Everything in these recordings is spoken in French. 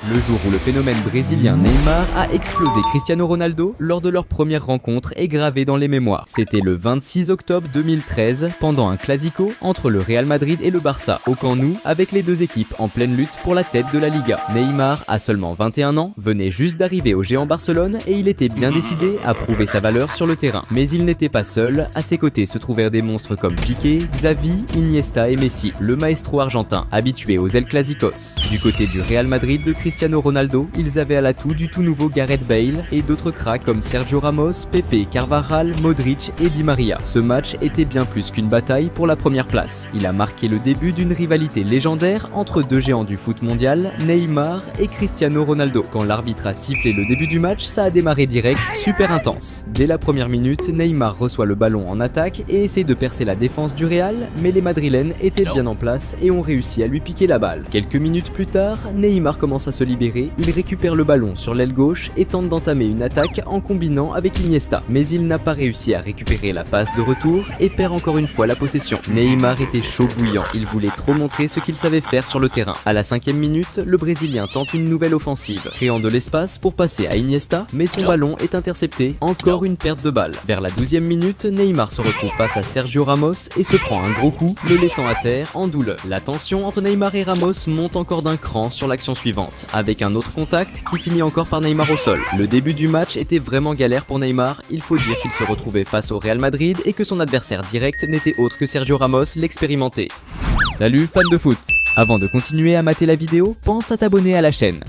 Le jour où le phénomène brésilien Neymar a explosé Cristiano Ronaldo lors de leur première rencontre est gravé dans les mémoires. C'était le 26 octobre 2013, pendant un classico entre le Real Madrid et le Barça, au Camp Nou, avec les deux équipes en pleine lutte pour la tête de la Liga. Neymar, à seulement 21 ans, venait juste d'arriver au géant Barcelone et il était bien décidé à prouver sa valeur sur le terrain. Mais il n'était pas seul, à ses côtés se trouvèrent des monstres comme Piqué, Xavi, Iniesta et Messi, le maestro argentin, habitué aux El Clásicos. Du côté du Real Madrid de Cristiano Ronaldo, ils avaient à l'atout du tout nouveau Gareth Bale et d'autres cracks comme Sergio Ramos, Pepe, Carvajal, Modric et Di Maria. Ce match était bien plus qu'une bataille pour la première place. Il a marqué le début d'une rivalité légendaire entre deux géants du foot mondial, Neymar et Cristiano Ronaldo. Quand l'arbitre a sifflé le début du match, ça a démarré direct, super intense. Dès la première minute, Neymar reçoit le ballon en attaque et essaie de percer la défense du Real, mais les Madrilènes étaient bien en place et ont réussi à lui piquer la balle. Quelques minutes plus tard, Neymar commence à se libérer, il récupère le ballon sur l'aile gauche et tente d'entamer une attaque en combinant avec Iniesta. Mais il n'a pas réussi à récupérer la passe de retour et perd encore une fois la possession. Neymar était chaud bouillant, il voulait trop montrer ce qu'il savait faire sur le terrain. À la 5e minute, le Brésilien tente une nouvelle offensive, créant de l'espace pour passer à Iniesta, mais son ballon est intercepté, encore une perte de balle. Vers la 12e minute, Neymar se retrouve face à Sergio Ramos et se prend un gros coup, le laissant à terre en douleur. La tension entre Neymar et Ramos monte encore d'un cran sur l'action suivante, avec un autre contact qui finit encore par Neymar au sol. Le début du match était vraiment galère pour Neymar, il faut dire qu'il se retrouvait face au Real Madrid et que son adversaire direct n'était autre que Sergio Ramos, l'expérimenté. Salut fans de foot! Avant de continuer à mater la vidéo, pense à t'abonner à la chaîne.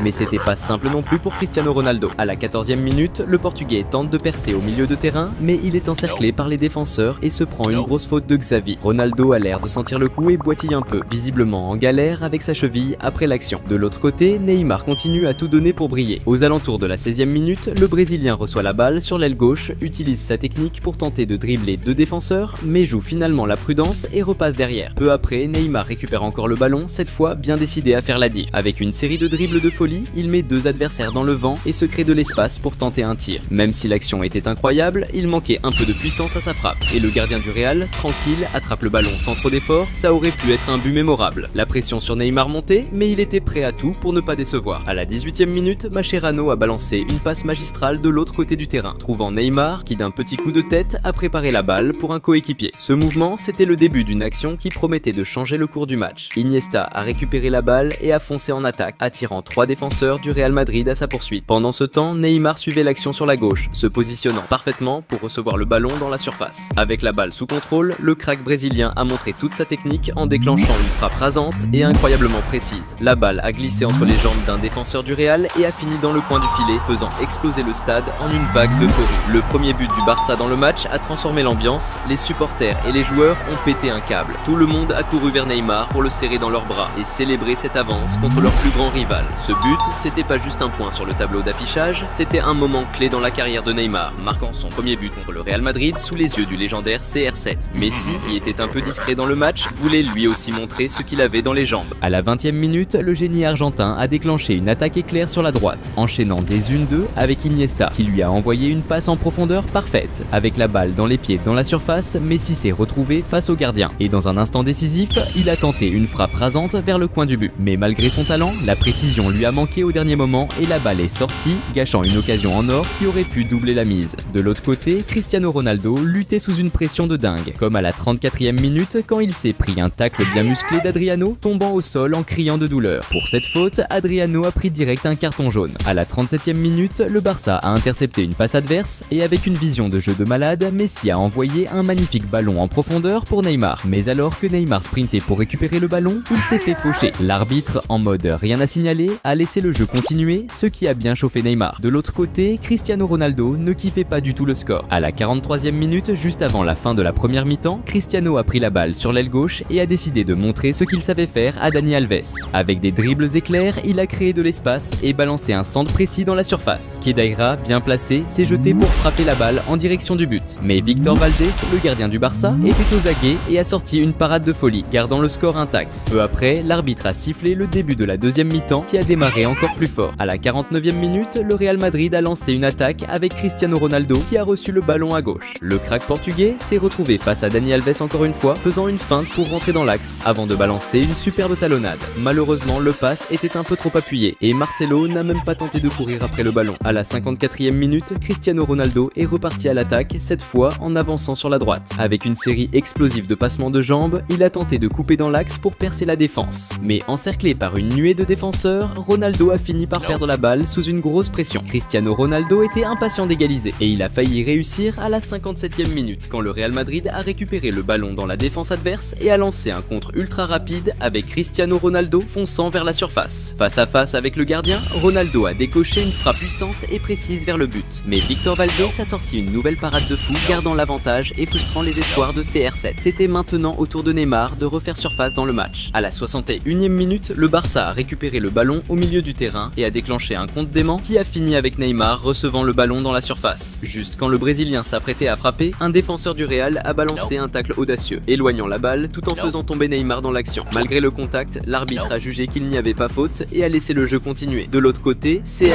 Mais c'était pas simple non plus pour Cristiano Ronaldo. À la 14e minute, le Portugais tente de percer au milieu de terrain, mais il est encerclé par les défenseurs et se prend une grosse faute de Xavi. Ronaldo a l'air de sentir le coup et boitille un peu, visiblement en galère avec sa cheville après l'action. De l'autre côté, Neymar continue à tout donner pour briller. Aux alentours de la 16e minute, le Brésilien reçoit la balle sur l'aile gauche, utilise sa technique pour tenter de dribbler deux défenseurs, mais joue finalement la prudence et repasse derrière. Peu après, Neymar récupère encore le ballon, cette fois bien décidé à faire la diff. Avec une série de dribbles de folie, il met deux adversaires dans le vent et se crée de l'espace pour tenter un tir. Même si l'action était incroyable, il manquait un peu de puissance à sa frappe. Et le gardien du Real, tranquille, attrape le ballon sans trop d'effort, ça aurait pu être un but mémorable. La pression sur Neymar montait, mais il était prêt à tout pour ne pas décevoir. À la 18e minute, Mascherano a balancé une passe magistrale de l'autre côté du terrain, trouvant Neymar qui d'un petit coup de tête a préparé la balle pour un coéquipier. Ce mouvement, c'était le début d'une action qui promettait de changer le cours du match. Iniesta a récupéré la balle et a foncé en attaque, attirant trois défenseurs du Real Madrid à sa poursuite. Pendant ce temps, Neymar suivait l'action sur la gauche, se positionnant parfaitement pour recevoir le ballon dans la surface. Avec la balle sous contrôle, le crack brésilien a montré toute sa technique en déclenchant une frappe rasante et incroyablement précise. La balle a glissé entre les jambes d'un défenseur du Real et a fini dans le coin du filet, faisant exploser le stade en une vague d'euphorie. Le premier but du Barça dans le match a transformé l'ambiance, les supporters et les joueurs ont pété un câble. Tout le monde a couru vers Neymar pour le serrer dans leurs bras et célébrer cette avance contre leur plus grand rival. Ce but, c'était pas juste un point sur le tableau d'affichage, c'était un moment clé dans la carrière de Neymar, marquant son premier but contre le Real Madrid sous les yeux du légendaire CR7. Messi, qui était un peu discret dans le match, voulait lui aussi montrer ce qu'il avait dans les jambes. À la 20e minute, le génie argentin a déclenché une attaque éclair sur la droite, enchaînant des 1-2 avec Iniesta, qui lui a envoyé une passe en profondeur parfaite. Avec la balle dans les pieds dans la surface, Messi s'est retrouvé face au gardien. Et dans un instant décisif, il a tenté une frappe rasante vers le coin du but. Mais malgré son talent, la précision lui a manqué au dernier moment et la balle est sortie, gâchant une occasion en or qui aurait pu doubler la mise. De l'autre côté, Cristiano Ronaldo luttait sous une pression de dingue, comme à la 34e minute quand il s'est pris un tacle bien musclé d'Adriano, tombant au sol en criant de douleur. Pour cette faute, Adriano a pris direct un carton jaune. À la 37e minute, le Barça a intercepté une passe adverse et avec une vision de jeu de malade, Messi a envoyé un magnifique ballon en profondeur pour Neymar. Mais alors que Neymar sprintait pour récupérer le ballon, il s'est fait faucher. L'arbitre, en mode rien à signaler, a laissé le jeu continuer, ce qui a bien chauffé Neymar. De l'autre côté, Cristiano Ronaldo ne kiffait pas du tout le score. À la 43e minute, juste avant la fin de la première mi-temps, Cristiano a pris la balle sur l'aile gauche et a décidé de montrer ce qu'il savait faire à Dani Alves. Avec des dribbles éclairs, il a créé de l'espace et balancé un centre précis dans la surface. Khedira, bien placé, s'est jeté pour frapper la balle en direction du but. Mais Victor Valdés, le gardien du Barça, était aux aguets et a sorti une parade de folie, gardant le score intact. Peu après, l'arbitre a sifflé le début de la deuxième mi-temps qui a démarré démarrer encore plus fort. À la 49e minute, le Real Madrid a lancé une attaque avec Cristiano Ronaldo qui a reçu le ballon à gauche. Le crack portugais s'est retrouvé face à Dani Alves encore une fois, faisant une feinte pour rentrer dans l'axe avant de balancer une superbe talonnade. Malheureusement, le pass était un peu trop appuyé et Marcelo n'a même pas tenté de courir après le ballon. À la 54e minute, Cristiano Ronaldo est reparti à l'attaque, cette fois en avançant sur la droite. Avec une série explosive de passements de jambes, il a tenté de couper dans l'axe pour percer la défense. Mais encerclé par une nuée de défenseurs, Ronaldo a fini par perdre la balle sous une grosse pression. Cristiano Ronaldo était impatient d'égaliser et il a failli réussir à la 57e minute quand le Real Madrid a récupéré le ballon dans la défense adverse et a lancé un contre ultra rapide avec Cristiano Ronaldo fonçant vers la surface. Face à face avec le gardien, Ronaldo a décoché une frappe puissante et précise vers le but. Mais Victor Valdés a sorti une nouvelle parade de fou, gardant l'avantage et frustrant les espoirs de CR7. C'était maintenant au tour de Neymar de refaire surface dans le match. À la 61e minute, le Barça a récupéré le ballon au milieu du terrain et a déclenché un contre dément qui a fini avec Neymar recevant le ballon dans la surface. Juste quand le Brésilien s'apprêtait à frapper, un défenseur du Real a balancé un tacle audacieux, éloignant la balle tout en faisant tomber Neymar dans l'action. Malgré le contact, l'arbitre a jugé qu'il n'y avait pas faute et a laissé le jeu continuer. De l'autre côté, CR7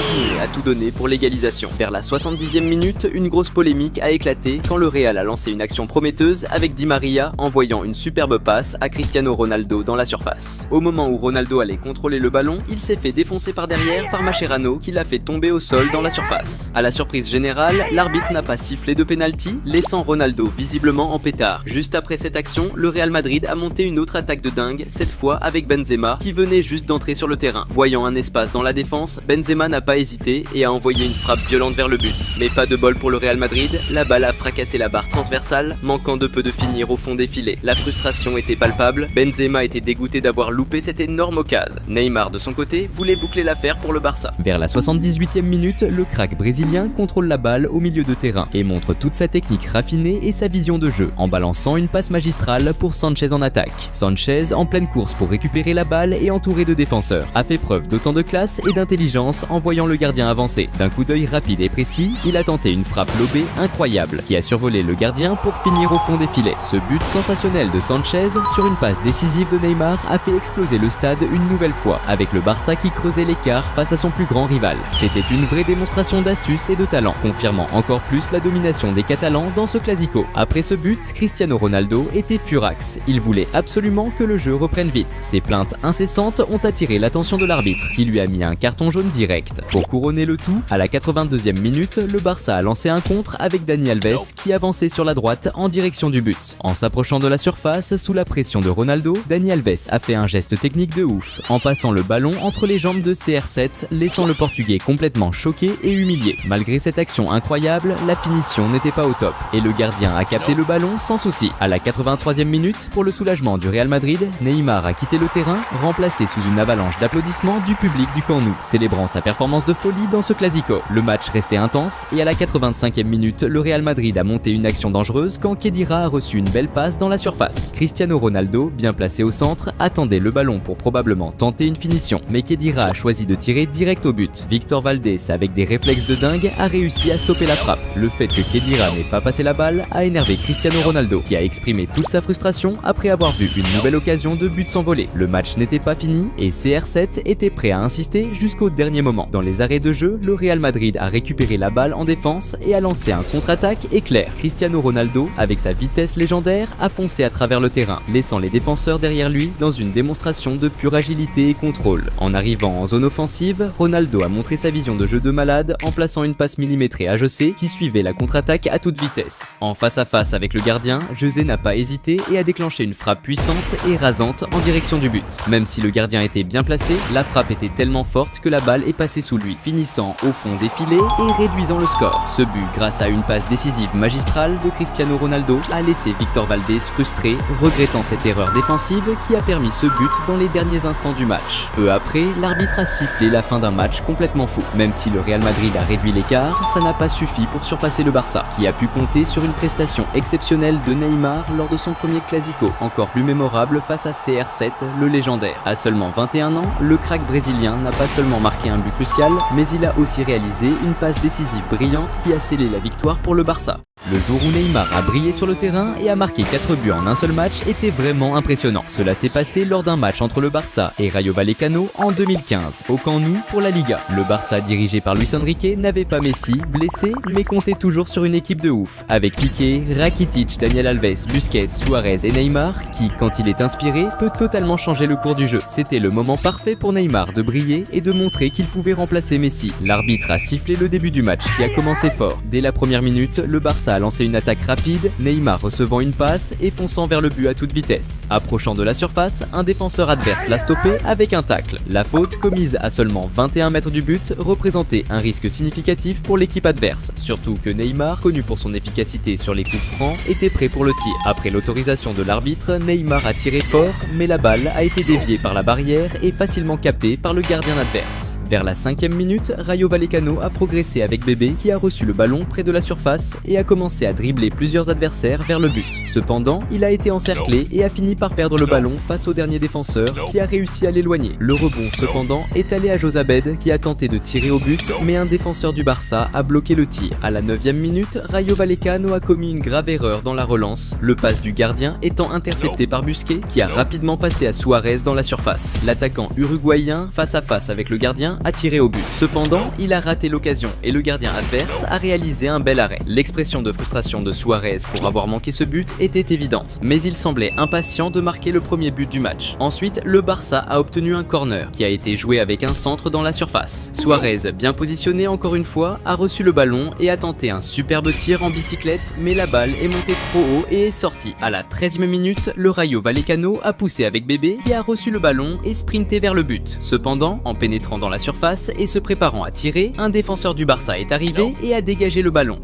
continuait à tout donner pour l'égalisation. Vers la 70e minute, une grosse polémique a éclaté quand le Real a lancé une action prometteuse avec Di Maria envoyant une superbe passe à Cristiano Ronaldo dans la surface. Au moment où Ronaldo allait contrôler le ballon, il s'est fait défoncer par derrière par Mascherano qui l'a fait tomber au sol dans la surface. À la surprise générale, l'arbitre n'a pas sifflé de pénalty, laissant Ronaldo visiblement en pétard. Juste après cette action, le Real Madrid a monté une autre attaque de dingue, cette fois avec Benzema qui venait juste d'entrer sur le terrain. Voyant un espace dans la défense, Benzema n'a pas hésité et a envoyé une frappe violente vers le but. Mais pas de bol pour le Real Madrid, la balle a fracassé la barre transversale, manquant de peu de finir au fond des filets. La frustration était palpable, Benzema était dégoûté d'avoir loupé cette énorme occasion. Neymar de son côté voulait boucler l'affaire pour le Barça. Vers la 78e minute, le crack brésilien contrôle la balle au milieu de terrain et montre toute sa technique raffinée et sa vision de jeu en balançant une passe magistrale pour Sanchez en attaque. Sanchez, en pleine course pour récupérer la balle et entouré de défenseurs, a fait preuve d'autant de classe et d'intelligence en voyant le gardien avancer. D'un coup d'œil rapide et précis, il a tenté une frappe lobée incroyable qui a survolé le gardien pour finir au fond des filets. Ce but sensationnel de Sanchez sur une passe décisive de Neymar a fait exploser le stade une nouvelle fois, avec le Barça qui creusait l'écart face à son plus grand rival. C'était une vraie démonstration d'astuce et de talent, confirmant encore plus la domination des Catalans dans ce classico. Après ce but, Cristiano Ronaldo était furax. Il voulait absolument que le jeu reprenne vite. Ses plaintes incessantes ont attiré l'attention de l'arbitre, qui lui a mis un carton jaune direct. Pour couronner le tout, à la 82e minute, le Barça a lancé un contre avec Dani Alves qui avançait sur la droite en direction du but. En s'approchant de la surface, sous la pression de Ronaldo, Dani Alves a fait un geste technique de ouf, en passant le ballon entre les jambes de CR7, laissant le Portugais complètement choqué et humilié. Malgré cette action incroyable, la finition n'était pas au top, et le gardien a capté le ballon sans souci. À la 83e minute, pour le soulagement du Real Madrid, Neymar a quitté le terrain, remplacé sous une avalanche d'applaudissements du public du Camp Nou, célébrant sa performance de folie dans ce classico. Le match restait intense, et à la 85e minute, le Real Madrid a monté une action dangereuse quand Khedira a reçu une belle passe dans la surface. Cristiano Ronaldo, bien placé au centre, attendait le ballon pour probablement tenter une finition, mais Khedira a choisi de tirer direct au but. Victor Valdés, avec des réflexes de dingue, a réussi à stopper la frappe. Le fait que Khedira n'ait pas passé la balle a énervé Cristiano Ronaldo, qui a exprimé toute sa frustration après avoir vu une nouvelle occasion de but s'envoler. Le match n'était pas fini et CR7 était prêt à insister jusqu'au dernier moment. Dans les arrêts de jeu, le Real Madrid a récupéré la balle en défense et a lancé un contre-attaque éclair. Cristiano Ronaldo, avec sa vitesse légendaire, a foncé à travers le terrain, laissant les défenseurs derrière lui dans une démonstration de pure agilité et contrôle. En arrivant en zone offensive, Ronaldo a montré sa vision de jeu de malade en plaçant une passe millimétrée à José qui suivait la contre-attaque à toute vitesse. En face à face avec le gardien, José n'a pas hésité et a déclenché une frappe puissante et rasante en direction du but. Même si le gardien était bien placé, la frappe était tellement forte que la balle est passée sous lui, finissant au fond des filets et réduisant le score. Ce but, grâce à une passe décisive magistrale de Cristiano Ronaldo, a laissé Victor Valdés frustré, regrettant cette erreur défensive qui a permis ce but dans les derniers instants du match. Peu après, l'arbitre a sifflé la fin d'un match complètement fou. Même si le Real Madrid a réduit l'écart, ça n'a pas suffi pour surpasser le Barça, qui a pu compter sur une prestation exceptionnelle de Neymar lors de son premier classico, encore plus mémorable face à CR7, le légendaire. À seulement 21 ans, le crack brésilien n'a pas seulement marqué un but crucial, mais il a aussi réalisé une passe décisive brillante qui a scellé la victoire pour le Barça. Le jour où Neymar a brillé sur le terrain et a marqué 4 buts en un seul match était vraiment impressionnant. Cela s'est passé lors d'un match entre le Barça et Rayo Vallecano en 2015, au Camp Nou pour la Liga. Le Barça dirigé par Luis Enrique n'avait pas Messi, blessé, mais comptait toujours sur une équipe de ouf, avec Piqué, Rakitic, Daniel Alves, Busquets, Suarez et Neymar, qui, quand il est inspiré, peut totalement changer le cours du jeu. C'était le moment parfait pour Neymar de briller et de montrer qu'il pouvait remplacer Messi. L'arbitre a sifflé le début du match qui a commencé fort. Dès la première minute, le Barça a lancé une attaque rapide, Neymar recevant une passe et fonçant vers le but à toute vitesse. Approchant de la surface, un défenseur adverse l'a stoppé avec un tacle. La faute, commise à seulement 21 mètres du but, représentait un risque significatif pour l'équipe adverse, surtout que Neymar, connu pour son efficacité sur les coups francs, était prêt pour le tir. Après l'autorisation de l'arbitre, Neymar a tiré fort, mais la balle a été déviée par la barrière et facilement captée par le gardien adverse. Vers la 5e minute, Rayo Vallecano a progressé avec Bébé qui a reçu le ballon près de la surface et a commencé à dribbler plusieurs adversaires vers le but. Cependant, il a été encerclé et a fini par perdre le ballon face au dernier défenseur qui a réussi à l'éloigner. Le rebond cependant est allé à Josabed qui a tenté de tirer au but, mais un défenseur du Barça a bloqué le tir. À la 9e minute, Rayo Vallecano a commis une grave erreur dans la relance, le passe du gardien étant intercepté par Busquets qui a rapidement passé à Suarez dans la surface. L'attaquant uruguayen, face à face avec le gardien, a tiré au but. Cependant, il a raté l'occasion et le gardien adverse a réalisé un bel arrêt. L'expression de frustration de Suarez pour avoir manqué ce but était évidente, mais il semblait impatient de marquer le premier but du match. Ensuite, le Barça a obtenu un corner qui a été joué avec un centre dans la surface. Suarez, bien positionné encore une fois, a reçu le ballon et a tenté un superbe tir en bicyclette, mais la balle est montée trop haut et est sortie. À la 13e minute, le Rayo Vallecano a poussé avec Bébé qui a reçu le ballon et sprinté vers le but. Cependant, en pénétrant dans la surface et se préparant à tirer, un défenseur du Barça est arrivé et a dégagé le ballon.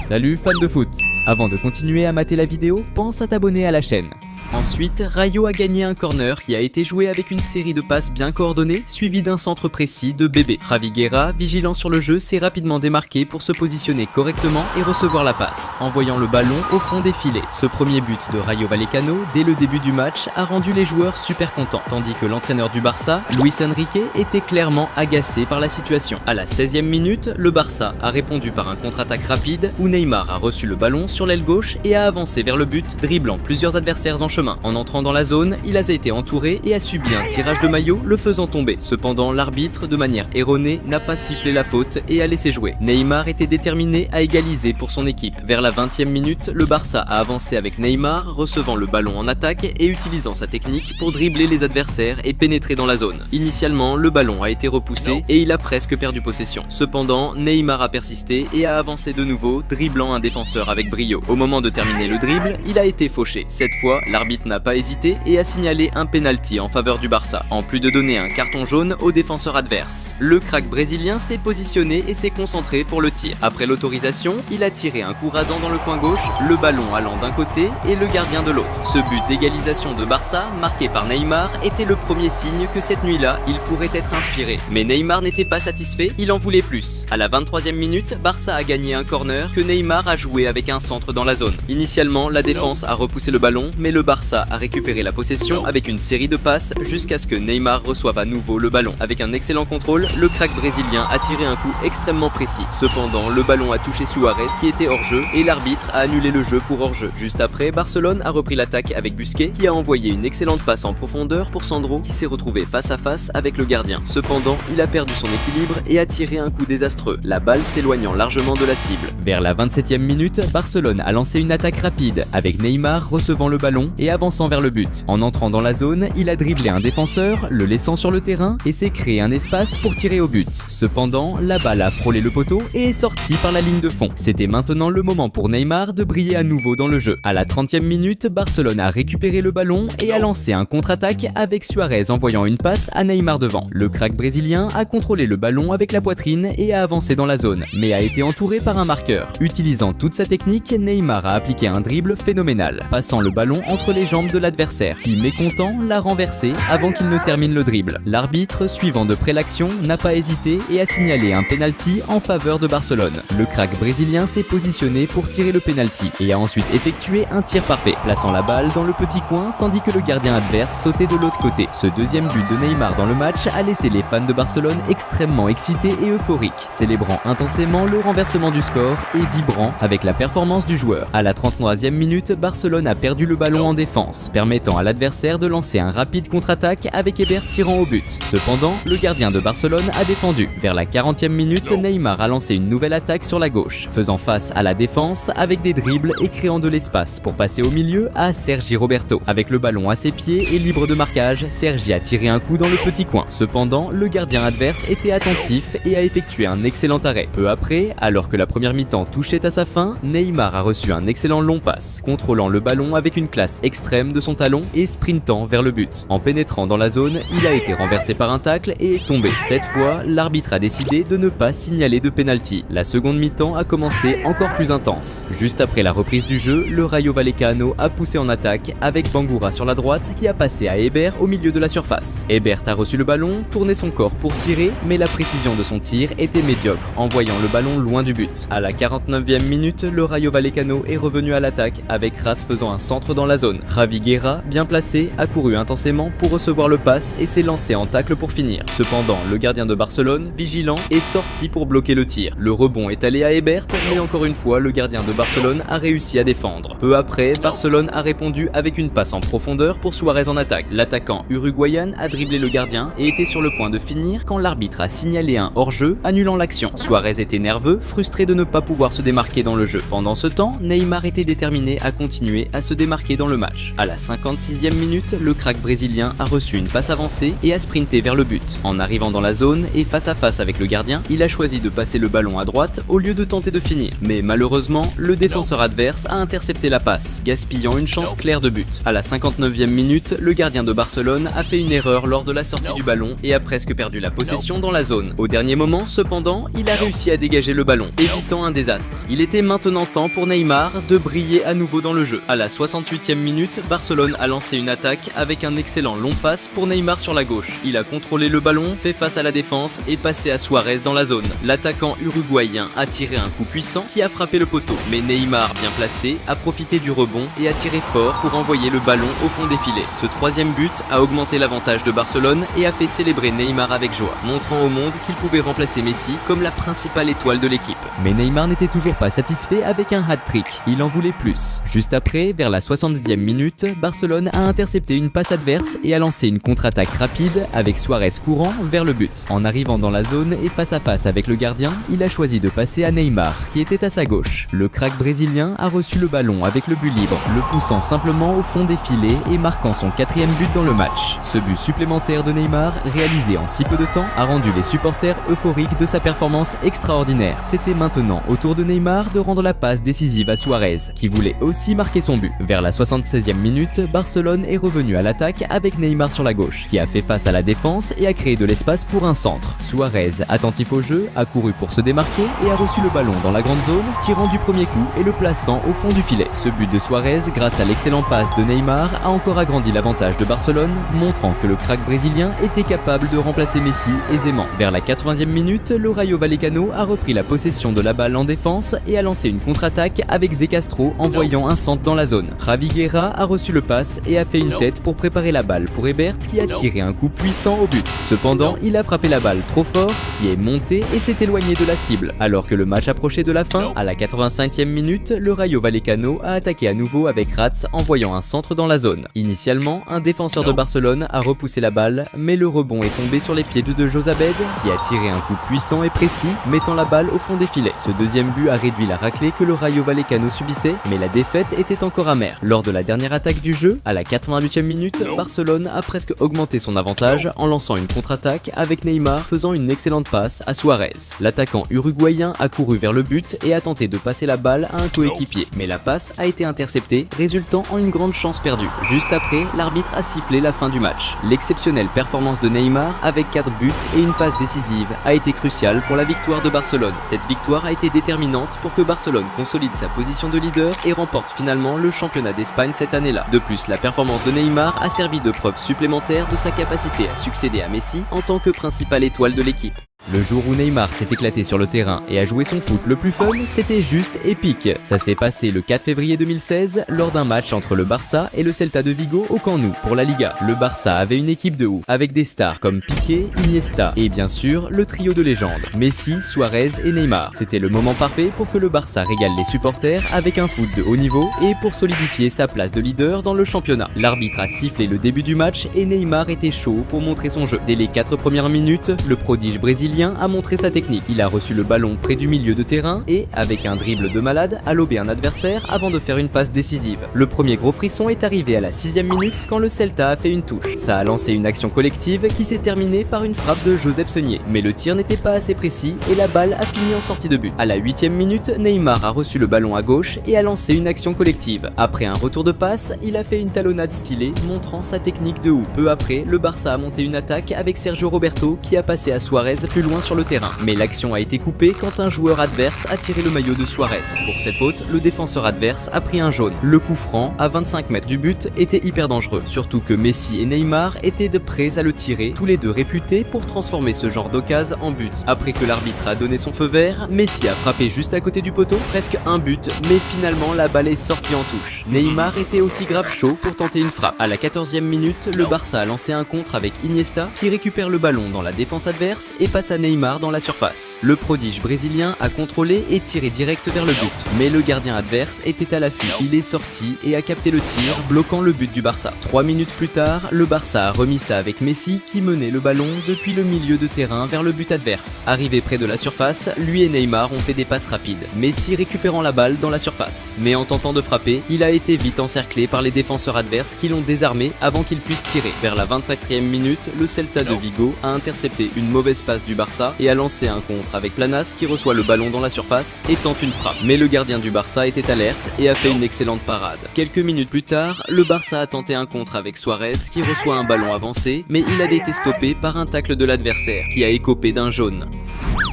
Salut fans de foot! Avant de continuer à mater la vidéo, pense à t'abonner à la chaîne. Ensuite, Rayo a gagné un corner qui a été joué avec une série de passes bien coordonnées, suivi d'un centre précis de Bébé. Javi Guerra, vigilant sur le jeu, s'est rapidement démarqué pour se positionner correctement et recevoir la passe, envoyant le ballon au fond des filets. Ce premier but de Rayo Vallecano, dès le début du match, a rendu les joueurs super contents, tandis que l'entraîneur du Barça, Luis Enrique, était clairement agacé par la situation. À la 16e minute, le Barça a répondu par un contre-attaque rapide où Neymar a reçu le ballon sur l'aile gauche et a avancé vers le but, dribblant plusieurs adversaires en chemin. En entrant dans la zone, il a été entouré et a subi un tirage de maillot le faisant tomber. Cependant, l'arbitre, de manière erronée, n'a pas sifflé la faute et a laissé jouer. Neymar était déterminé à égaliser pour son équipe. Vers la 20e minute, le Barça a avancé avec Neymar, recevant le ballon en attaque et utilisant sa technique pour dribbler les adversaires et pénétrer dans la zone. Initialement, le ballon a été repoussé et il a presque perdu possession. Cependant, Neymar a persisté et a avancé de nouveau, dribblant un défenseur avec brio. Au moment de terminer le dribble, il a été fauché. Cette fois, l'arbitre n'a pas hésité et a signalé un penalty en faveur du Barça, en plus de donner un carton jaune au défenseur adverse. Le crack brésilien s'est positionné et s'est concentré pour le tir. Après l'autorisation, il a tiré un coup rasant dans le coin gauche, le ballon allant d'un côté et le gardien de l'autre. Ce but d'égalisation de Barça, marqué par Neymar, était le premier signe que cette nuit-là, il pourrait être inspiré. Mais Neymar n'était pas satisfait, il en voulait plus. À la 23e minute, Barça a gagné un corner que Neymar a joué avec un centre dans la zone. Initialement, la défense a repoussé le ballon, mais le Barça a récupéré la possession avec une série de passes jusqu'à ce que Neymar reçoive à nouveau le ballon. Avec un excellent contrôle, le crack brésilien a tiré un coup extrêmement précis. Cependant, le ballon a touché Suarez qui était hors jeu et l'arbitre a annulé le jeu pour hors jeu. Juste après, Barcelone a repris l'attaque avec Busquets qui a envoyé une excellente passe en profondeur pour Sandro qui s'est retrouvé face à face avec le gardien. Cependant, il a perdu son équilibre et a tiré un coup désastreux, la balle s'éloignant largement de la cible. Vers la 27e minute, Barcelone a lancé une attaque rapide avec Neymar recevant le ballon et avançant vers le but. En entrant dans la zone, il a dribblé un défenseur, le laissant sur le terrain et s'est créé un espace pour tirer au but. Cependant, la balle a frôlé le poteau et est sortie par la ligne de fond. C'était maintenant le moment pour Neymar de briller à nouveau dans le jeu. À la 30e minute, Barcelone a récupéré le ballon et a lancé un contre-attaque avec Suarez envoyant une passe à Neymar devant. Le crack brésilien a contrôlé le ballon avec la poitrine et a avancé dans la zone, mais a été entouré par un marqueur. Utilisant toute sa technique, Neymar a appliqué un dribble phénoménal, passant le ballon entre entre les jambes de l'adversaire, qui, mécontent, l'a renversé avant qu'il ne termine le dribble. L'arbitre, suivant de près l'action, n'a pas hésité et a signalé un penalty en faveur de Barcelone. Le crack brésilien s'est positionné pour tirer le penalty et a ensuite effectué un tir parfait, plaçant la balle dans le petit coin tandis que le gardien adverse sautait de l'autre côté. Ce deuxième but de Neymar dans le match a laissé les fans de Barcelone extrêmement excités et euphoriques, célébrant intensément le renversement du score et vibrant avec la performance du joueur. À la 33e minute, Barcelone a perdu le ballon en défense, permettant à l'adversaire de lancer un rapide contre-attaque avec Hébert tirant au but. Cependant, le gardien de Barcelone a défendu. Vers la 40e minute, Neymar a lancé une nouvelle attaque sur la gauche, faisant face à la défense avec des dribbles et créant de l'espace pour passer au milieu à Sergi Roberto. Avec le ballon à ses pieds et libre de marquage, Sergi a tiré un coup dans le petit coin. Cependant, le gardien adverse était attentif et a effectué un excellent arrêt. Peu après, alors que la première mi-temps touchait à sa fin, Neymar a reçu un excellent long passe, contrôlant le ballon avec une classe extrême de son talon et sprintant vers le but. En pénétrant dans la zone, il a été renversé par un tacle et est tombé. Cette fois, l'arbitre a décidé de ne pas signaler de penalty. La seconde mi-temps a commencé encore plus intense. Juste après la reprise du jeu, le Rayo Vallecano a poussé en attaque avec Bangoura sur la droite qui a passé à Hébert au milieu de la surface. Hébert a reçu le ballon, tourné son corps pour tirer, mais la précision de son tir était médiocre, envoyant le ballon loin du but. À la 49e minute, le Rayo Vallecano est revenu à l'attaque avec Ras faisant un centre dans la zone. Javi Guerra, bien placé, a couru intensément pour recevoir le pass et s'est lancé en tacle pour finir. Cependant, le gardien de Barcelone, vigilant, est sorti pour bloquer le tir. Le rebond est allé à Hébert, mais encore une fois, le gardien de Barcelone a réussi à défendre. Peu après, Barcelone a répondu avec une passe en profondeur pour Suarez en attaque. L'attaquant uruguayen a dribblé le gardien et était sur le point de finir quand l'arbitre a signalé un hors-jeu, annulant l'action. Suarez était nerveux, frustré de ne pas pouvoir se démarquer dans le jeu. Pendant ce temps, Neymar était déterminé à continuer à se démarquer dans le match. À la 56e minute, le crack brésilien a reçu une passe avancée et a sprinté vers le but. En arrivant dans la zone et face à face avec le gardien, il a choisi de passer le ballon à droite au lieu de tenter de finir. Mais malheureusement, le défenseur adverse a intercepté la passe, gaspillant une chance claire de but. À la 59e minute, le gardien de Barcelone a fait une erreur lors de la sortie du ballon et a presque perdu la possession dans la zone. Au dernier moment, cependant, il a réussi à dégager le ballon, évitant un désastre. Il était maintenant temps pour Neymar de briller à nouveau dans le jeu. À la 68e minute, Barcelone a lancé une attaque avec un excellent long passe pour Neymar sur la gauche. Il a contrôlé le ballon, fait face à la défense et passé à Suarez dans la zone. L'attaquant uruguayen a tiré un coup puissant qui a frappé le poteau, mais Neymar, bien placé, a profité du rebond et a tiré fort pour envoyer le ballon au fond des filets. Ce troisième but a augmenté l'avantage de Barcelone et a fait célébrer Neymar avec joie, montrant au monde qu'il pouvait remplacer Messi comme la principale étoile de l'équipe. Mais Neymar n'était toujours pas satisfait avec un hat-trick, il en voulait plus. Juste après, vers la 70e minute, Barcelone a intercepté une passe adverse et a lancé une contre-attaque rapide avec Suarez courant vers le but. En arrivant dans la zone et face à face avec le gardien, il a choisi de passer à Neymar, qui était à sa gauche. Le crack brésilien a reçu le ballon avec le but libre, le poussant simplement au fond des filets et marquant son 4e but dans le match. Ce but supplémentaire de Neymar, réalisé en si peu de temps, a rendu les supporters euphoriques de sa performance extraordinaire. C'était maintenant au tour de Neymar de rendre la passe décisive à Suarez, qui voulait aussi marquer son but. Vers la 76e minute, Barcelone est revenu à l'attaque avec Neymar sur la gauche, qui a fait face à la défense et a créé de l'espace pour un centre. Suarez, attentif au jeu, a couru pour se démarquer et a reçu le ballon dans la grande zone, tirant du premier coup et le plaçant au fond du filet. Ce but de Suarez, grâce à l'excellent passe de Neymar, a encore agrandi l'avantage de Barcelone, montrant que le crack brésilien était capable de remplacer Messi aisément. Vers la 80e minute, le Rayo Vallecano a repris la possession de la balle en défense et a lancé une contre-attaque avec Zé Castro envoyant un centre dans la zone. Javi Guerra a reçu le pass et a fait une tête pour préparer la balle pour Hébert qui a tiré un coup puissant au but. Cependant, il a frappé la balle trop fort, qui est montée et s'est éloigné de la cible. Alors que le match approchait de la fin, à la 85e minute, le Rayo Vallecano a attaqué à nouveau avec Rats envoyant un centre dans la zone. Initialement, un défenseur de Barcelone a repoussé la balle, mais le rebond est tombé sur les pieds de Josabed qui a tiré un coup puissant et précis, mettant la balle au fond des filets. Ce deuxième but a réduit la raclée que le Rayo Vallecano subissait, mais la défaite était encore amère. Lors de la dernière attaque du jeu, à la 88e minute, Barcelone a presque augmenté son avantage en lançant une contre-attaque avec Neymar faisant une excellente passe à Suarez. L'attaquant uruguayen a couru vers le but et a tenté de passer la balle à un coéquipier, mais la passe a été interceptée, résultant en une grande chance perdue. Juste après, l'arbitre a sifflé la fin du match. L'exceptionnelle performance de Neymar avec 4 buts et une passe décisive a été cruciale pour la victoire de Barcelone. Cette victoire a été déterminante pour que Barcelone consolide sa position de leader et remporte finalement le championnat d'Espagne cette cette année-là. De plus, la performance de Neymar a servi de preuve supplémentaire de sa capacité à succéder à Messi en tant que principale étoile de l'équipe. Le jour où Neymar s'est éclaté sur le terrain et a joué son foot le plus fun, c'était juste épique. Ça s'est passé le 4 février 2016 lors d'un match entre le Barça et le Celta de Vigo au Camp Nou pour la Liga. Le Barça avait une équipe de ouf, avec des stars comme Piqué, Iniesta et bien sûr le trio de légende, Messi, Suarez et Neymar. C'était le moment parfait pour que le Barça régale les supporters avec un foot de haut niveau et pour solidifier sa place de leader dans le championnat. L'arbitre a sifflé le début du match et Neymar était chaud pour montrer son jeu. Dès les 4 premières minutes, le prodige brésilien a montré sa technique. Il a reçu le ballon près du milieu de terrain et, avec un dribble de malade, a lobé un adversaire avant de faire une passe décisive. Le premier gros frisson est arrivé à la 6e minute quand le Celta a fait une touche. Ça a lancé une action collective qui s'est terminée par une frappe de Josep Seunier. Mais le tir n'était pas assez précis et la balle a fini en sortie de but. À la 8e minute, Neymar a reçu le ballon à gauche et a lancé une action collective. Après un retour de passe, il a fait une talonnade stylée, montrant sa technique de ouf. Peu après, le Barça a monté une attaque avec Sergio Roberto qui a passé à Suarez plus loin sur le terrain. Mais l'action a été coupée quand un joueur adverse a tiré le maillot de Suarez. Pour cette faute, le défenseur adverse a pris un jaune. Le coup franc, à 25 mètres du but, était hyper dangereux. Surtout que Messi et Neymar étaient de prêts à le tirer, tous les deux réputés pour transformer ce genre d'occasion en but. Après que l'arbitre a donné son feu vert, Messi a frappé juste à côté du poteau, presque un but, mais finalement la balle est sortie en touche. Neymar était aussi grave chaud pour tenter une frappe. À la 14e minute, le Barça a lancé un contre avec Iniesta qui récupère le ballon dans la défense adverse et passe à Neymar dans la surface. Le prodige brésilien a contrôlé et tiré direct vers le but, mais le gardien adverse était à l'affût. Il est sorti et a capté le tir, bloquant le but du Barça. 3 minutes plus tard, le Barça a remis ça avec Messi qui menait le ballon depuis le milieu de terrain vers le but adverse. Arrivé près de la surface, lui et Neymar ont fait des passes rapides, Messi récupérant la balle dans la surface. Mais en tentant de frapper, il a été vite encerclé par les défenseurs adverses qui l'ont désarmé avant qu'il puisse tirer. Vers la 24e minute, le Celta de Vigo a intercepté une mauvaise passe du Barça et a lancé un contre avec Planas qui reçoit le ballon dans la surface et tente une frappe. Mais le gardien du Barça était alerte et a fait une excellente parade. Quelques minutes plus tard, le Barça a tenté un contre avec Suarez qui reçoit un ballon avancé, mais il a été stoppé par un tacle de l'adversaire qui a écopé d'un jaune.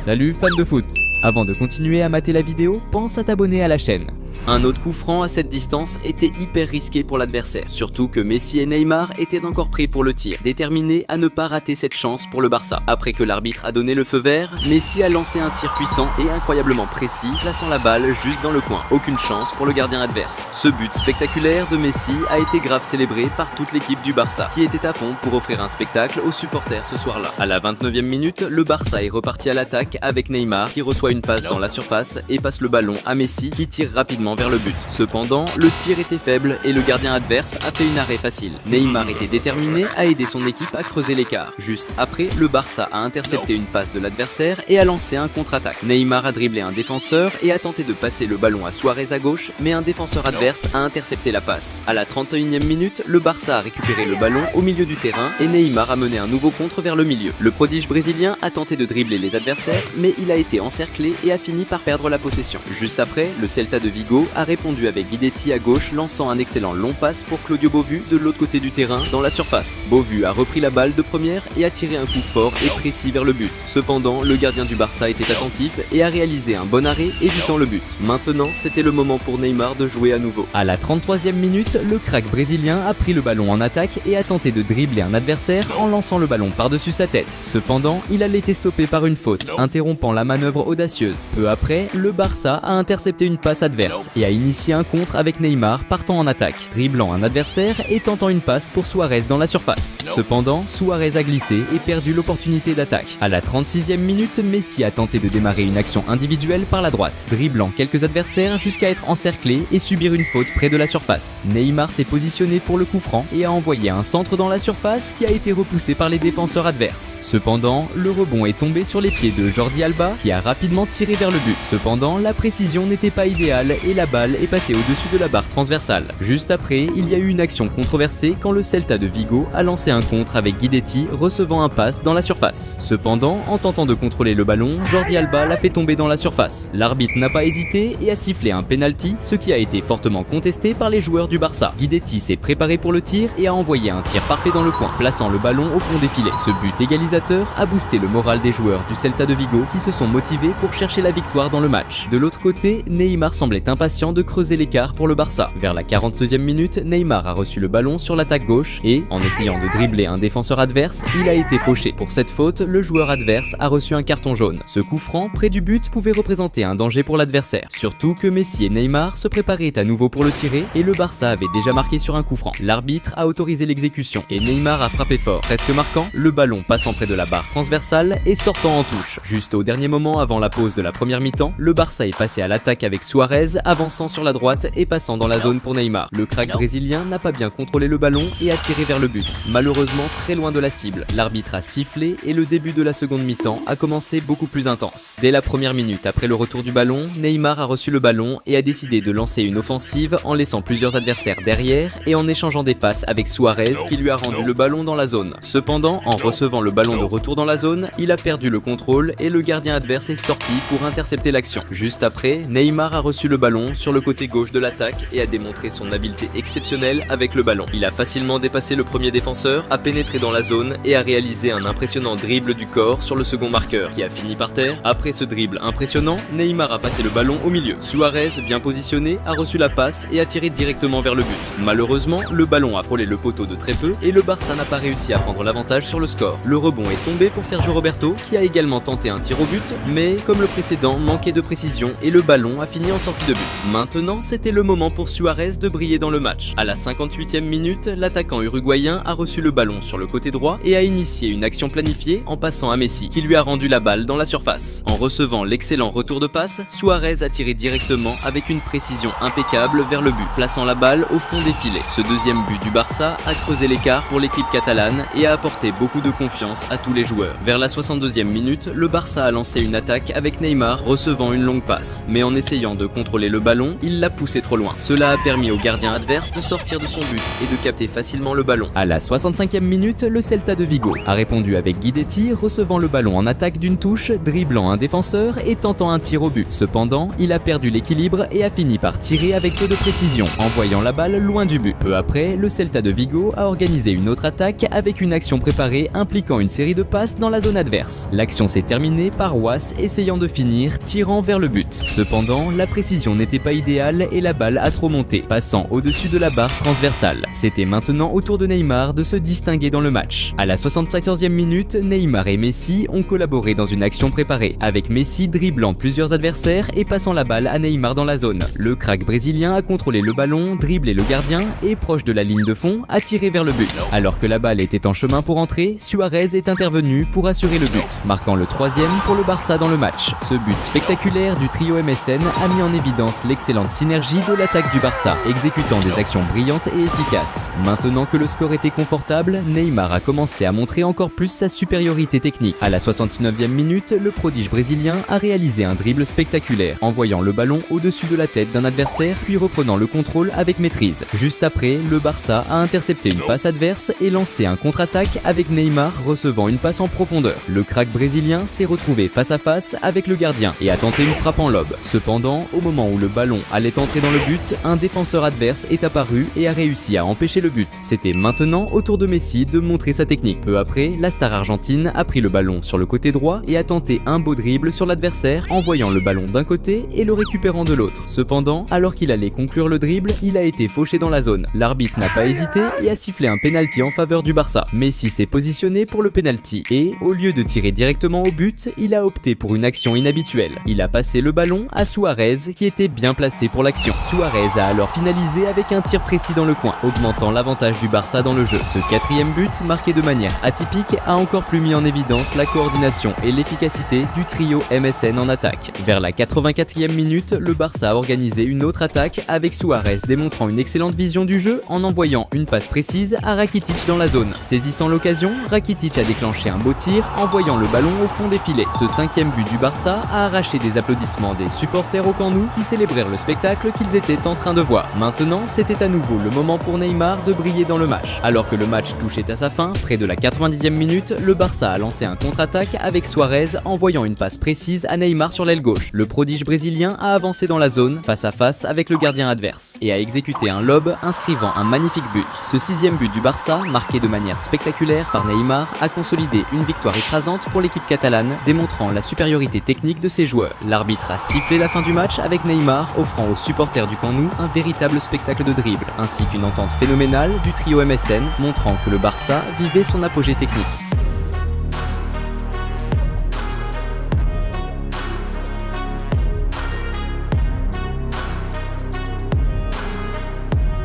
Salut fans de foot! Avant de continuer à mater la vidéo, pense à t'abonner à la chaîne. Un autre coup franc à cette distance était hyper risqué pour l'adversaire, surtout que Messi et Neymar étaient encore prêts pour le tir, déterminés à ne pas rater cette chance pour le Barça. Après que l'arbitre a donné le feu vert, Messi a lancé un tir puissant et incroyablement précis, plaçant la balle juste dans le coin. Aucune chance pour le gardien adverse. Ce but spectaculaire de Messi a été grave célébré par toute l'équipe du Barça, qui était à fond pour offrir un spectacle aux supporters ce soir-là. À la 29e minute, le Barça est reparti à l'attaque avec Neymar qui reçoit une passe dans la surface et passe le ballon à Messi qui tire rapidement vers le but. Cependant, le tir était faible et le gardien adverse a fait une arrêt facile. Neymar était déterminé à aider son équipe à creuser l'écart. Juste après, le Barça a intercepté une passe de l'adversaire et a lancé un contre-attaque. Neymar a dribblé un défenseur et a tenté de passer le ballon à Suarez à gauche, mais un défenseur adverse a intercepté la passe. À la 31e minute, le Barça a récupéré le ballon au milieu du terrain et Neymar a mené un nouveau contre vers le milieu. Le prodige brésilien a tenté de dribbler les adversaires, mais il a été encerclé et a fini par perdre la possession. Juste après, le Celta de Vigo a répondu avec Guidetti à gauche, lançant un excellent long passe pour Claudio Bovu de l'autre côté du terrain dans la surface. Bovu a repris la balle de première et a tiré un coup fort et précis vers le but. Cependant, le gardien du Barça était attentif et a réalisé un bon arrêt évitant le but. Maintenant, c'était le moment pour Neymar de jouer à nouveau. À la 33e minute, le crack brésilien a pris le ballon en attaque et a tenté de dribbler un adversaire en lançant le ballon par-dessus sa tête. Cependant, il a été stoppé par une faute, interrompant la manœuvre audacieuse. Peu après, le Barça a intercepté une passe adverse et a initié un contre avec Neymar partant en attaque, dribblant un adversaire et tentant une passe pour Suarez dans la surface. Cependant, Suarez a glissé et perdu l'opportunité d'attaque. À la 36e minute, Messi a tenté de démarrer une action individuelle par la droite, dribblant quelques adversaires jusqu'à être encerclé et subir une faute près de la surface. Neymar s'est positionné pour le coup franc et a envoyé un centre dans la surface qui a été repoussé par les défenseurs adverses. Cependant, le rebond est tombé sur les pieds de Jordi Alba qui a rapidement tiré vers le but. Cependant, la précision n'était pas idéale et la balle est passée au-dessus de la barre transversale. Juste après, il y a eu une action controversée quand le Celta de Vigo a lancé un contre avec Guidetti recevant un pass dans la surface. Cependant, en tentant de contrôler le ballon, Jordi Alba l'a fait tomber dans la surface. L'arbitre n'a pas hésité et a sifflé un penalty, ce qui a été fortement contesté par les joueurs du Barça. Guidetti s'est préparé pour le tir et a envoyé un tir parfait dans le coin, plaçant le ballon au fond des filets. Ce but égalisateur a boosté le moral des joueurs du Celta de Vigo qui se sont motivés pour chercher la victoire dans le match. De l'autre côté, Neymar semblait impatient impatient de creuser l'écart pour le Barça. Vers la 42e minute, Neymar a reçu le ballon sur l'attaque gauche et, en essayant de dribbler un défenseur adverse, il a été fauché. Pour cette faute, le joueur adverse a reçu un carton jaune. Ce coup franc, près du but, pouvait représenter un danger pour l'adversaire. Surtout que Messi et Neymar se préparaient à nouveau pour le tirer et le Barça avait déjà marqué sur un coup franc. L'arbitre a autorisé l'exécution et Neymar a frappé fort, presque marquant, le ballon passant près de la barre transversale et sortant en touche. Juste au dernier moment avant la pause de la première mi-temps, le Barça est passé à l'attaque avec Suarez, avançant sur la droite et passant dans la zone pour Neymar. Le crack brésilien n'a pas bien contrôlé le ballon et a tiré vers le but, malheureusement très loin de la cible. L'arbitre a sifflé et le début de la seconde mi-temps a commencé beaucoup plus intense. Dès la première minute après le retour du ballon, Neymar a reçu le ballon et a décidé de lancer une offensive en laissant plusieurs adversaires derrière et en échangeant des passes avec Suarez qui lui a rendu le ballon dans la zone. Cependant, en recevant le ballon de retour dans la zone, il a perdu le contrôle et le gardien adverse est sorti pour intercepter l'action. Juste après, Neymar a reçu le ballon sur le côté gauche de l'attaque et a démontré son habileté exceptionnelle avec le ballon. Il a facilement dépassé le premier défenseur, a pénétré dans la zone et a réalisé un impressionnant dribble du corps sur le second marqueur qui a fini par terre. Après ce dribble impressionnant, Neymar a passé le ballon au milieu. Suarez, bien positionné, a reçu la passe et a tiré directement vers le but. Malheureusement, le ballon a frôlé le poteau de très peu et le Barça n'a pas réussi à prendre l'avantage sur le score. Le rebond est tombé pour Sergio Roberto qui a également tenté un tir au but, mais comme le précédent, manquait de précision et le ballon a fini en sortie de but. Maintenant, c'était le moment pour Suarez de briller dans le match. À la 58e minute, l'attaquant uruguayen a reçu le ballon sur le côté droit et a initié une action planifiée en passant à Messi, qui lui a rendu la balle dans la surface. En recevant l'excellent retour de passe, Suarez a tiré directement avec une précision impeccable vers le but, plaçant la balle au fond des filets. Ce deuxième but du Barça a creusé l'écart pour l'équipe catalane et a apporté beaucoup de confiance à tous les joueurs. Vers la 62e minute, le Barça a lancé une attaque avec Neymar recevant une longue passe, mais en essayant de contrôler le ballon, il l'a poussé trop loin. Cela a permis au gardien adverse de sortir de son but et de capter facilement le ballon. À la 65e minute, le Celta de Vigo a répondu avec Guidetti, recevant le ballon en attaque d'une touche, dribblant un défenseur et tentant un tir au but. Cependant, il a perdu l'équilibre et a fini par tirer avec peu de précision, envoyant la balle loin du but. Peu après, le Celta de Vigo a organisé une autre attaque avec une action préparée impliquant une série de passes dans la zone adverse. L'action s'est terminée par Was essayant de finir, tirant vers le but. Cependant, la précision n'était pas idéale et la balle a trop monté, passant au-dessus de la barre transversale. C'était maintenant au tour de Neymar de se distinguer dans le match. À la 74e minute, Neymar et Messi ont collaboré dans une action préparée, avec Messi dribblant plusieurs adversaires et passant la balle à Neymar dans la zone. Le crack brésilien a contrôlé le ballon, dribblé le gardien et, proche de la ligne de fond, a tiré vers le but. Alors que la balle était en chemin pour entrer, Suarez est intervenu pour assurer le but, marquant le 3e pour le Barça dans le match. Ce but spectaculaire du trio MSN a mis en évidence l'excellente synergie de l'attaque du Barça, exécutant des actions brillantes et efficaces. Maintenant que le score était confortable, Neymar a commencé à montrer encore plus sa supériorité technique. À la 69e minute, le prodige brésilien a réalisé un dribble spectaculaire, envoyant le ballon au-dessus de la tête d'un adversaire puis reprenant le contrôle avec maîtrise. Juste après, le Barça a intercepté une passe adverse et lancé un contre-attaque avec Neymar recevant une passe en profondeur. Le crack brésilien s'est retrouvé face à face avec le gardien et a tenté une frappe en lob. Cependant, au moment où le ballon allait entrer dans le but, un défenseur adverse est apparu et a réussi à empêcher le but. C'était maintenant au tour de Messi de montrer sa technique. Peu après, la star argentine a pris le ballon sur le côté droit et a tenté un beau dribble sur l'adversaire, envoyant le ballon d'un côté et le récupérant de l'autre. Cependant, alors qu'il allait conclure le dribble, il a été fauché dans la zone. L'arbitre n'a pas hésité et a sifflé un penalty en faveur du Barça. Messi s'est positionné pour le penalty et, au lieu de tirer directement au but, il a opté pour une action inhabituelle. Il a passé le ballon à Suarez qui était bien placé pour l'action. Suarez a alors finalisé avec un tir précis dans le coin, augmentant l'avantage du Barça dans le jeu. Ce 4e but, marqué de manière atypique, a encore plus mis en évidence la coordination et l'efficacité du trio MSN en attaque. Vers la 84e minute, le Barça a organisé une autre attaque avec Suarez démontrant une excellente vision du jeu en envoyant une passe précise à Rakitic dans la zone. Saisissant l'occasion, Rakitic a déclenché un beau tir, envoyant le ballon au fond des filets. Ce 5e but du Barça a arraché des applaudissements des supporters au Camp Nou qui célébrèrent le spectacle qu'ils étaient en train de voir. Maintenant, c'était à nouveau le moment pour Neymar de briller dans le match. Alors que le match touchait à sa fin, près de la 90e minute, le Barça a lancé un contre-attaque avec Suarez envoyant une passe précise à Neymar sur l'aile gauche. Le prodige brésilien a avancé dans la zone, face à face avec le gardien adverse, et a exécuté un lob inscrivant un magnifique but. Ce 6e but du Barça, marqué de manière spectaculaire par Neymar, a consolidé une victoire écrasante pour l'équipe catalane, démontrant la supériorité technique de ses joueurs. L'arbitre a sifflé la fin du match avec Neymar Neymar, offrant aux supporters du Camp Nou un véritable spectacle de dribble, ainsi qu'une entente phénoménale du trio MSN, montrant que le Barça vivait son apogée technique.